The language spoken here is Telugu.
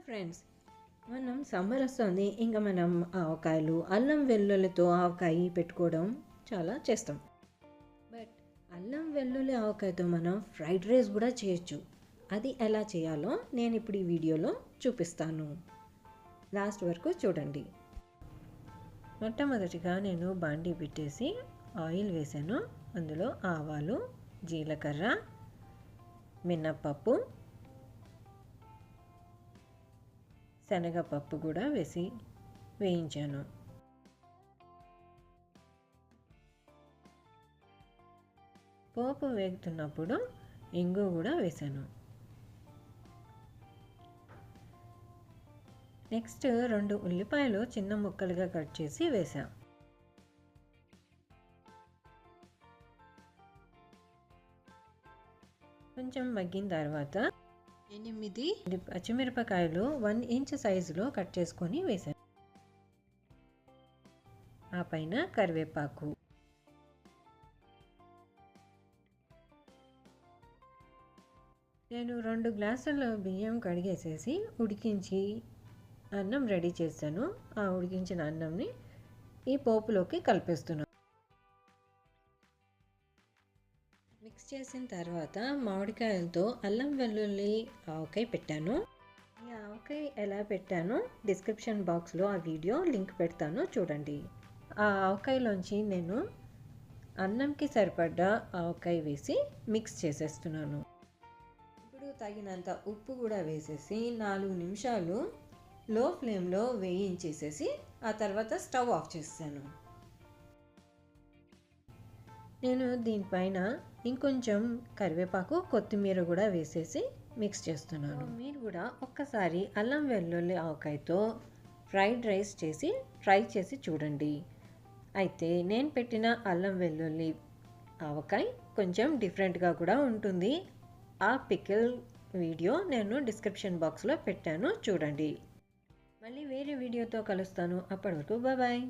ఫ్రెండ్స్, మనం సమ్మర్ వస్తుంది. ఇంకా మనం ఆవకాయలు అల్లం వెల్లుల్లితో ఆవకాయ పెట్టుకోవడం చాలా చేస్తాం. బట్ అల్లం వెల్లుల్లి ఆవకాయతో మనం ఫ్రైడ్ రైస్ కూడా చేయొచ్చు. అది ఎలా చేయాలో నేను ఇప్పుడు ఈ వీడియోలో చూపిస్తాను. లాస్ట్ వరకు చూడండి. మొట్టమొదటిగా నేను బాండీ పెట్టేసి ఆయిల్ వేసాను. అందులో ఆవాలు, జీలకర్ర, మినప్పప్పు, శనగపప్పు కూడా వేసి వేయించాను. పోపు వేగుతున్నప్పుడు ఇంగు కూడా వేసాను. నెక్స్ట్ 2 ఉల్లిపాయలు చిన్న ముక్కలుగా కట్ చేసి వేసాను. కొంచెం మగ్గిన తర్వాత 8 పచ్చిమిరపకాయలు 1 ఇంచ్ సైజులో కట్ చేసుకొని వేసాను. ఆ పైన కరివేపాకు, నేను 2 గ్లాసుల బియ్యం కడిగేసేసి ఉడికించి అన్నం రెడీ చేశాను. ఆ ఉడికించిన అన్నంని ఈ పోపులోకి కలిపేస్తున్నాను. మిక్స్ చేసిన తర్వాత మామిడికాయలతో అల్లం వెల్లుల్లి ఆవకాయ పెట్టాను. ఈ ఆవకాయ ఎలా పెట్టానో డిస్క్రిప్షన్ బాక్స్లో ఆ వీడియో లింక్ పెడతాను, చూడండి. ఆ ఆవకాయలోంచి నేను అన్నంకి సరిపడ్డ ఆవకాయ వేసి మిక్స్ చేసేస్తున్నాను. ఇప్పుడు తగినంత ఉప్పు కూడా వేసేసి 4 నిమిషాలు లో ఫ్లేమ్లో వేయించేసేసి ఆ తర్వాత స్టవ్ ఆఫ్ చేస్తాను. నేను దీనిపైన ఇంకొంచెం కరివేపాకు, కొత్తిమీర కూడా వేసేసి మిక్స్ చేస్తున్నాను. మీరు కూడా ఒక్కసారి అల్లం వెల్లుల్లి ఆవకాయతో ఫ్రైడ్ రైస్ చేసి ట్రై చేసి చూడండి. అయితే నేను పెట్టిన అల్లం వెల్లుల్లి ఆవకాయ కొంచెం డిఫరెంట్గా కూడా ఉంటుంది. ఆ పికిల్ వీడియో నేను డిస్క్రిప్షన్ బాక్స్లో పెట్టాను, చూడండి. మళ్ళీ వేరే వీడియోతో కలుస్తాను. అప్పటి వరకు బాయ్.